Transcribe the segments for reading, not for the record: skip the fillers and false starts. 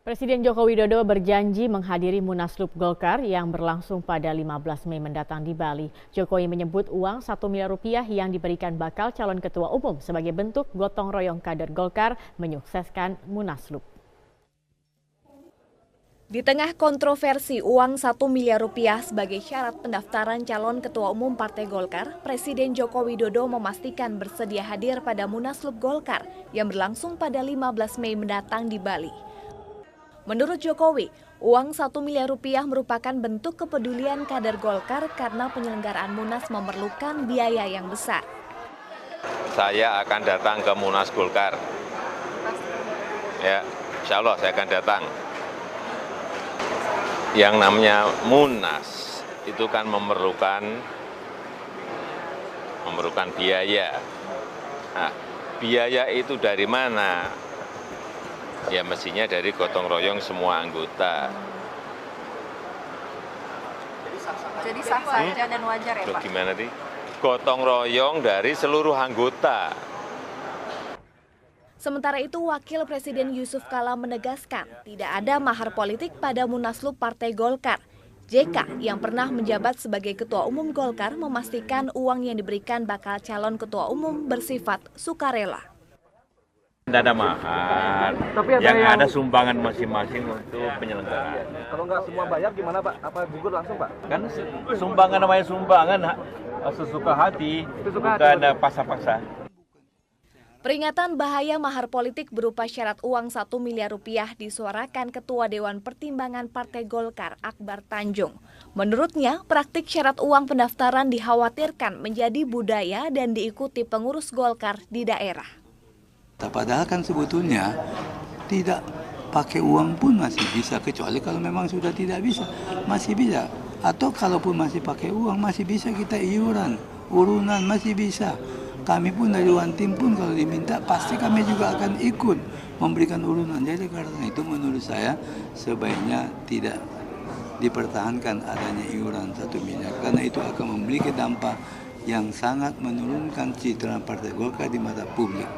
Presiden Joko Widodo berjanji menghadiri Munaslup Golkar yang berlangsung pada 15 Mei mendatang di Bali. Jokowi menyebut uang 1 miliar rupiah yang diberikan bakal calon ketua umum sebagai bentuk gotong royong kader Golkar menyukseskan Munaslup. Di tengah kontroversi uang 1 miliar rupiah sebagai syarat pendaftaran calon ketua umum Partai Golkar, Presiden Joko Widodo memastikan bersedia hadir pada Munaslup Golkar yang berlangsung pada 15 Mei mendatang di Bali. Menurut Jokowi, uang 1 miliar rupiah merupakan bentuk kepedulian kader Golkar karena penyelenggaraan Munas memerlukan biaya yang besar. Saya akan datang ke Munas Golkar. Ya, insya Allah saya akan datang. Yang namanya Munas itu kan memerlukan biaya. Nah, biaya itu dari mana? Ya mestinya dari gotong royong semua anggota. Jadi sah saja dan wajar ya Pak? Gimana nih? Gotong royong dari seluruh anggota. Sementara itu, Wakil Presiden Yusuf Kala menegaskan tidak ada mahar politik pada Munaslup Partai Golkar. JK yang pernah menjabat sebagai Ketua Umum Golkar memastikan uang yang diberikan bakal calon Ketua Umum bersifat sukarela. Tidak ada mahar, tapi ada sumbangan masing-masing untuk penyelenggaraan. Kalau nggak semua bayar gimana Pak? Apa gugur langsung Pak? Kan sumbangan namanya sumbangan, sesuka hati, bukan paksa-paksa. Peringatan bahaya mahar politik berupa syarat uang 1 miliar rupiah disuarakan Ketua Dewan Pertimbangan Partai Golkar Akbar Tanjung. Menurutnya, praktik syarat uang pendaftaran dikhawatirkan menjadi budaya dan diikuti pengurus Golkar di daerah. Padahal kan sebetulnya tidak pakai uang pun masih bisa, kecuali kalau memang sudah tidak bisa, masih bisa. Atau kalaupun masih pakai uang, masih bisa kita iuran, urunan masih bisa. Kami pun dari One Team pun kalau diminta, pasti kami juga akan ikut memberikan urunan. Jadi karena itu menurut saya sebaiknya tidak dipertahankan adanya iuran 1 miliar. Karena itu akan memiliki dampak yang sangat menurunkan citra Partai Golkar di mata publik.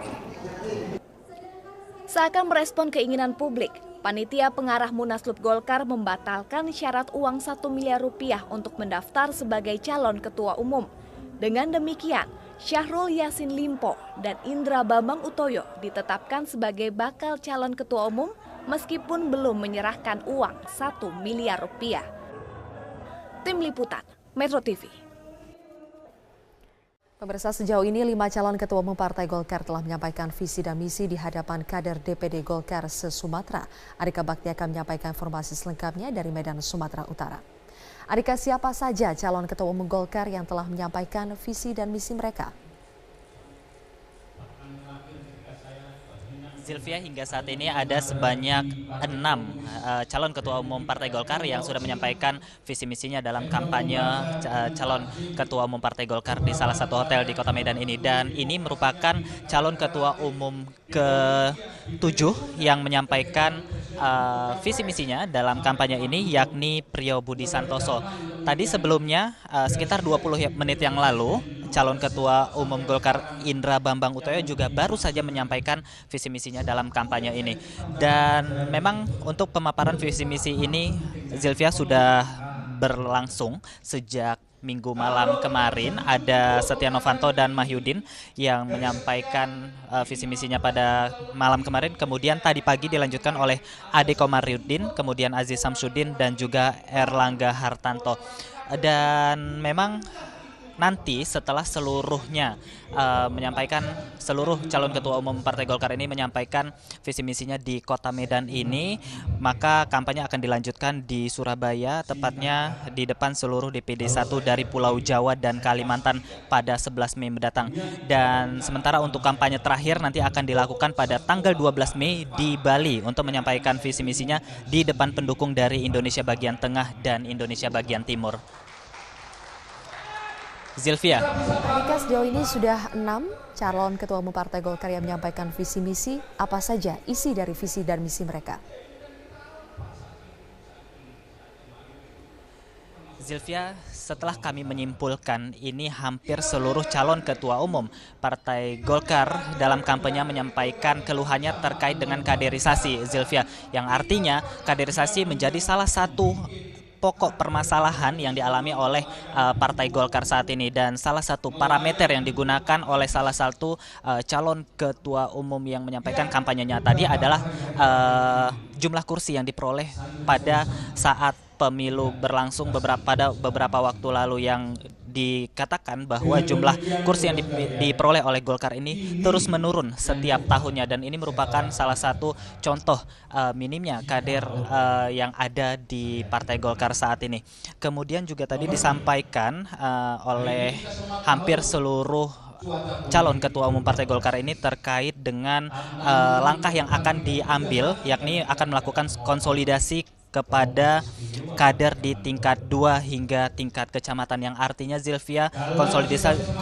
Seakan merespon keinginan publik, panitia pengarah Munaslup Golkar membatalkan syarat uang 1 miliar rupiah untuk mendaftar sebagai calon ketua umum. Dengan demikian, Syahrul Yassin Limpo dan Indra Bambang Utoyo ditetapkan sebagai bakal calon ketua umum meskipun belum menyerahkan uang 1 miliar rupiah. Tim Liputan, Metro TV. Pemirsa, sejauh ini 5 calon ketua umum Partai Golkar telah menyampaikan visi dan misi di hadapan kader DPD Golkar se-Sumatera. Adhika Bakti akan menyampaikan informasi selengkapnya dari Medan, Sumatera Utara. Adhika, siapa saja calon ketua umum Golkar yang telah menyampaikan visi dan misi mereka? Sylvia, hingga saat ini ada sebanyak 6 calon ketua umum Partai Golkar yang sudah menyampaikan visi misinya dalam kampanye calon ketua umum Partai Golkar di salah satu hotel di Kota Medan ini. Dan ini merupakan calon ketua umum ke-7 yang menyampaikan visi misinya dalam kampanye ini, yakni Priyo Budi Santoso. Tadi sebelumnya sekitar 20 menit yang lalu, calon ketua umum Golkar Indra Bambang Utoyo juga baru saja menyampaikan visi misinya dalam kampanye ini. Dan memang untuk pemaparan visi misi ini, Zilvia, sudah berlangsung sejak Minggu malam kemarin. Ada Setia Novanto dan Mahyudin yang menyampaikan visi misinya pada malam kemarin. Kemudian tadi pagi dilanjutkan oleh Ade Komarudin, kemudian Aziz Samsudin dan juga Erlangga Hartanto. Dan memang nanti setelah seluruhnya menyampaikan, seluruh calon ketua umum Partai Golkar ini menyampaikan visi misinya di Kota Medan ini, maka kampanye akan dilanjutkan di Surabaya, tepatnya di depan seluruh DPD 1 dari Pulau Jawa dan Kalimantan pada 11 Mei mendatang. Dan sementara untuk kampanye terakhir nanti akan dilakukan pada tanggal 12 Mei di Bali untuk menyampaikan visi misinya di depan pendukung dari Indonesia bagian tengah dan Indonesia bagian timur. Zilvia. Adhika, sejauh ini sudah 6 calon ketua umum Partai Golkar yang menyampaikan visi misi. Apa saja isi dari visi dan misi mereka? Zilvia, setelah kami menyimpulkan ini hampir seluruh calon ketua umum Partai Golkar dalam kampanye menyampaikan keluhannya terkait dengan kaderisasi, Zilvia, yang artinya kaderisasi menjadi salah satu pokok permasalahan yang dialami oleh Partai Golkar saat ini, dan salah satu parameter yang digunakan oleh salah satu calon ketua umum yang menyampaikan kampanyenya tadi adalah jumlah kursi yang diperoleh pada saat pemilu berlangsung pada beberapa waktu lalu, yang dikatakan bahwa jumlah kursi yang diperoleh oleh Golkar ini terus menurun setiap tahunnya, dan ini merupakan salah satu contoh minimnya kader yang ada di Partai Golkar saat ini. Kemudian juga tadi disampaikan oleh hampir seluruh calon ketua umum Partai Golkar ini terkait dengan langkah yang akan diambil, yakni akan melakukan konsolidasi kepada kader di tingkat 2 hingga tingkat kecamatan, yang artinya, Zilvia,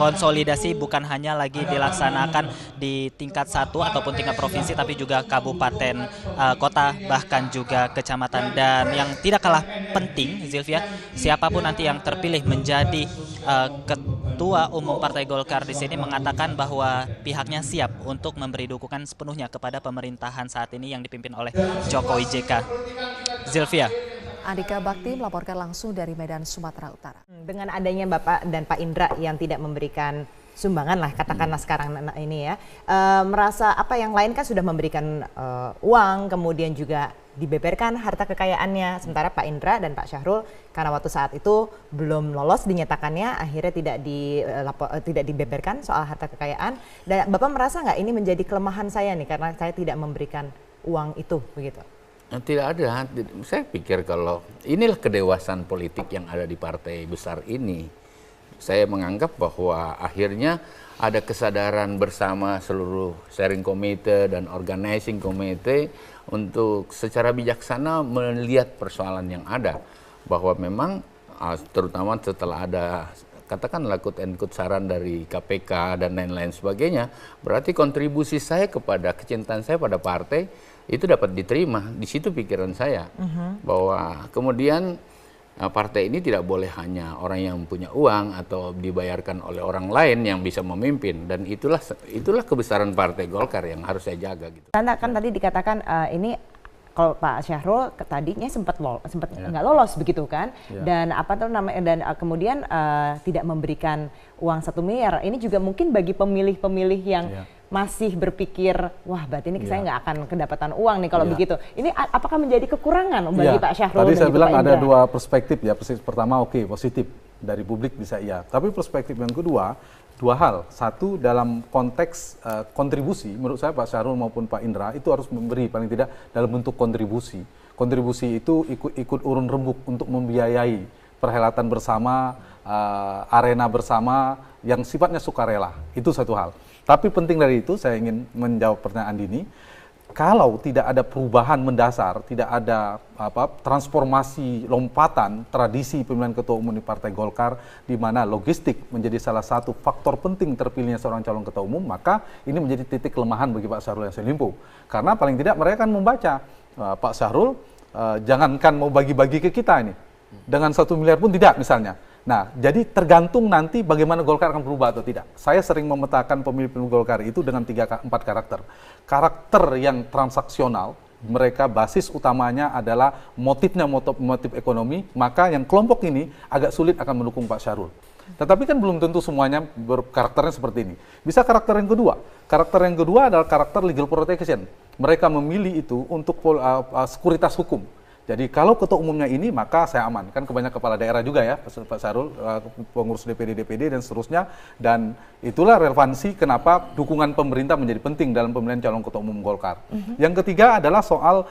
konsolidasi bukan hanya lagi dilaksanakan di tingkat 1 ataupun tingkat provinsi, tapi juga kabupaten, kota, bahkan juga kecamatan. Dan yang tidak kalah penting, Zilvia, siapapun nanti yang terpilih menjadi ketua umum Partai Golkar di sini mengatakan bahwa pihaknya siap untuk memberi dukungan sepenuhnya kepada pemerintahan saat ini yang dipimpin oleh Jokowi JK. Zilvia. Andika Bakti melaporkan langsung dari Medan, Sumatera Utara. Dengan adanya Bapak dan Pak Indra yang tidak memberikan sumbangan lah, katakanlah sekarang ini ya, merasa apa yang lain kan sudah memberikan uang, kemudian juga dibeberkan harta kekayaannya, sementara Pak Indra dan Pak Syahrul karena waktu saat itu belum lolos dinyatakannya, akhirnya tidak dibeberkan soal harta kekayaan. Dan Bapak merasa nggak ini menjadi kelemahan saya nih karena saya tidak memberikan uang itu, begitu? Tidak ada. Saya pikir kalau inilah kedewasaan politik yang ada di partai besar ini. Saya menganggap bahwa akhirnya ada kesadaran bersama seluruh steering committee dan organizing committee untuk secara bijaksana melihat persoalan yang ada. Bahwa memang terutama setelah ada katakanlah quote and quote saran dari KPK dan lain-lain sebagainya, berarti kontribusi saya kepada kecintaan saya pada partai itu dapat diterima. Di situ pikiran saya bahwa kemudian partai ini tidak boleh hanya orang yang punya uang atau dibayarkan oleh orang lain yang bisa memimpin, dan itulah kebesaran Partai Golkar yang harus saya jaga gitu. Karena kan tadi dikatakan ini kalau Pak Syahrul tadinya sempat nggak lolos begitu kan, dan apa tuh namanya, dan kemudian tidak memberikan uang 1 miliar. Ini juga mungkin bagi pemilih-pemilih yang masih berpikir, wah berarti ini saya nggak akan kedapatan uang nih kalau begitu. Ini apakah menjadi kekurangan bagi Pak Syahrul? Tadi saya bilang ada dua perspektif ya. Perspektif pertama positif dari publik bisa iya. Tapi perspektif yang kedua, dua hal. Satu, dalam konteks kontribusi, menurut saya Pak Syahrul maupun Pak Indra itu harus memberi paling tidak dalam bentuk kontribusi. Kontribusi itu ikut urun rembuk untuk membiayai perhelatan bersama, arena bersama yang sifatnya sukarela. Itu satu hal. Tapi penting dari itu, saya ingin menjawab pertanyaan Dini, kalau tidak ada perubahan mendasar, tidak ada transformasi lompatan tradisi pemilihan ketua umum di Partai Golkar, di mana logistik menjadi salah satu faktor penting terpilihnya seorang calon ketua umum, maka ini menjadi titik kelemahan bagi Pak Syahrul Yassin Limpo. Karena paling tidak mereka kan membaca, Pak Syahrul jangankan mau bagi-bagi ke kita ini, dengan 1 miliar pun tidak misalnya. Nah, jadi tergantung nanti bagaimana Golkar akan berubah atau tidak. Saya sering memetakan pemilih-pemilih Golkar itu dengan 3-4 karakter. Karakter yang transaksional, mereka basis utamanya adalah motifnya motif ekonomi, maka yang kelompok ini agak sulit akan mendukung Pak Syahrul. Tetapi kan belum tentu semuanya karakternya seperti ini. Bisa karakter yang kedua. Karakter yang kedua adalah karakter legal protection. Mereka memilih itu untuk sekuritas hukum. Jadi kalau ketua umumnya ini, maka saya aman. Kan kebanyakan kepala daerah juga ya, Pak Syahrul, pengurus DPD dan seterusnya. Dan itulah relevansi kenapa dukungan pemerintah menjadi penting dalam pemilihan calon ketua umum Golkar. Yang ketiga adalah soal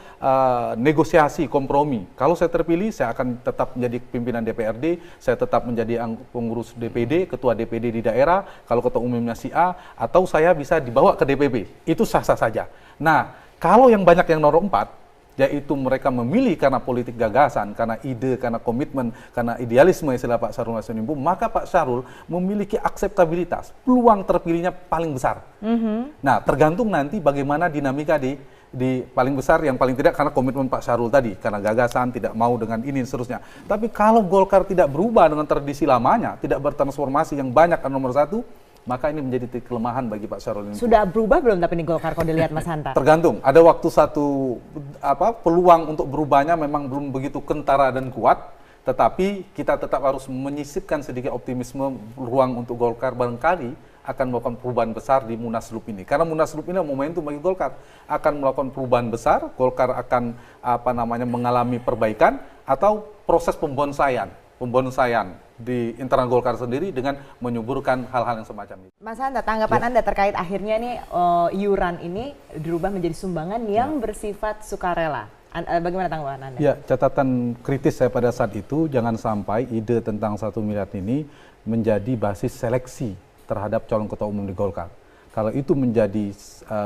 negosiasi, kompromi. Kalau saya terpilih, saya akan tetap menjadi pimpinan DPRD, saya tetap menjadi pengurus DPD, ketua DPD di daerah, kalau ketua umumnya si A, atau saya bisa dibawa ke DPP. Itu sah-sah saja. Nah, kalau yang banyak yang nomor 4, yaitu mereka memilih karena politik gagasan, karena ide, karena komitmen, karena idealisme istilah Pak Syahrul Yassin Limpo, maka Pak Syahrul memiliki akseptabilitas, peluang terpilihnya paling besar. Nah, tergantung nanti bagaimana dinamika di di paling besar yang paling tidak karena komitmen Pak Syahrul tadi, karena gagasan, tidak mau dengan ini dan seterusnya. Tapi kalau Golkar tidak berubah dengan tradisi lamanya, tidak bertransformasi yang banyak nomor satu, maka ini menjadi kelemahan bagi Pak Syahrul ini. Sudah berubah belum tapi ini Golkar kalau dilihat Mas Hanta? Tergantung. Ada waktu satu peluang untuk berubahnya memang belum begitu kentara dan kuat, tetapi kita tetap harus menyisipkan sedikit optimisme ruang untuk Golkar barangkali akan melakukan perubahan besar di Munaslup ini. Karena Munaslup ini momentum bagi Golkar akan melakukan perubahan besar, Golkar akan mengalami perbaikan atau proses pembonsaian di internal Golkar sendiri dengan menyuburkan hal-hal yang semacam itu. Mas Hanta, tanggapan Anda terkait akhirnya nih iuran ini dirubah menjadi sumbangan yang bersifat sukarela. Bagaimana tanggapan Anda? Ya, catatan kritis saya pada saat itu, jangan sampai ide tentang 1 miliar ini menjadi basis seleksi terhadap calon ketua umum di Golkar. Kalau itu menjadi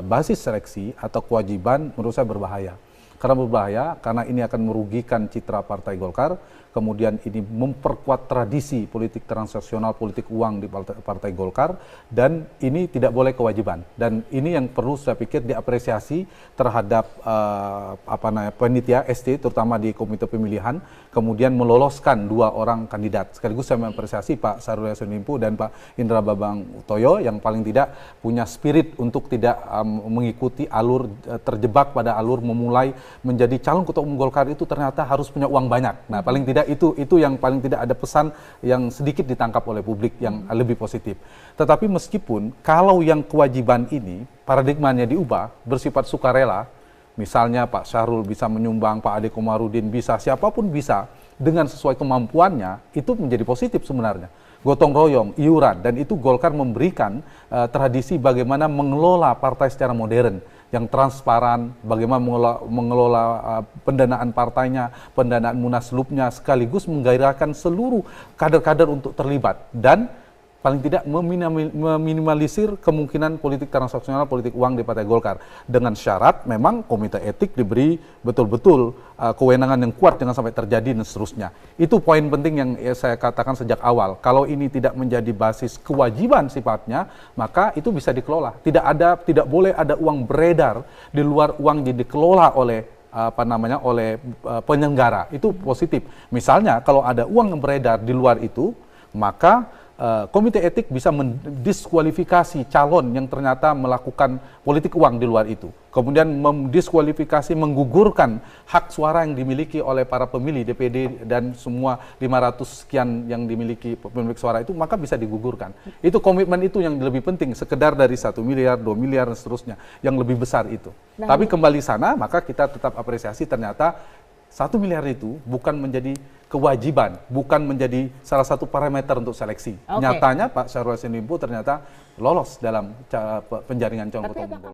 basis seleksi atau kewajiban, menurut saya berbahaya. Karena berbahaya, karena ini akan merugikan citra Partai Golkar, kemudian ini memperkuat tradisi politik transaksional, politik uang di Partai Golkar, dan ini tidak boleh kewajiban. Dan ini yang perlu saya pikir diapresiasi terhadap panitia ST, terutama di komite pemilihan, kemudian meloloskan 2 orang kandidat. Sekaligus saya mengapresiasi Pak Syahrul Yassin Limpo dan Pak Indra Bambang Utoyo yang paling tidak punya spirit untuk tidak mengikuti alur, terjebak pada alur memulai menjadi calon ketua umum Golkar itu ternyata harus punya uang banyak. Nah, paling tidak itu yang paling tidak ada pesan yang sedikit ditangkap oleh publik yang lebih positif. Tetapi meskipun kalau yang kewajiban ini paradigmanya diubah bersifat sukarela, misalnya Pak Syahrul bisa menyumbang, Pak Ade Komarudin bisa, siapapun bisa dengan sesuai kemampuannya, itu menjadi positif sebenarnya. Gotong royong, iuran, dan itu Golkar memberikan tradisi bagaimana mengelola partai secara modern, yang transparan, bagaimana mengelola pendanaan partainya, pendanaan munaslupnya, sekaligus menggairahkan seluruh kader-kader untuk terlibat dan paling tidak meminimalisir kemungkinan politik transaksional, politik uang di Partai Golkar. Dengan syarat memang komite etik diberi betul-betul kewenangan yang kuat jangan sampai terjadi dan seterusnya. Itu poin penting yang saya katakan sejak awal. Kalau ini tidak menjadi basis kewajiban sifatnya, maka itu bisa dikelola. Tidak boleh ada uang beredar di luar uang yang dikelola oleh oleh penyelenggara. Itu positif. Misalnya kalau ada uang yang beredar di luar itu, maka komite etik bisa mendiskualifikasi calon yang ternyata melakukan politik uang di luar itu. Kemudian mendiskualifikasi, menggugurkan hak suara yang dimiliki oleh para pemilih DPD dan semua 500 sekian yang dimiliki pemilik suara itu, maka bisa digugurkan. Itu komitmen itu yang lebih penting, sekedar dari 1 miliar, 2 miliar dan seterusnya, yang lebih besar itu. Tapi kembali sana, maka kita tetap apresiasi ternyata 1 miliar itu bukan menjadi kewajiban, bukan menjadi salah satu parameter untuk seleksi. Nyatanya Pak Syahrul Yassin Limpo ternyata lolos dalam penjaringan calon ketua umum.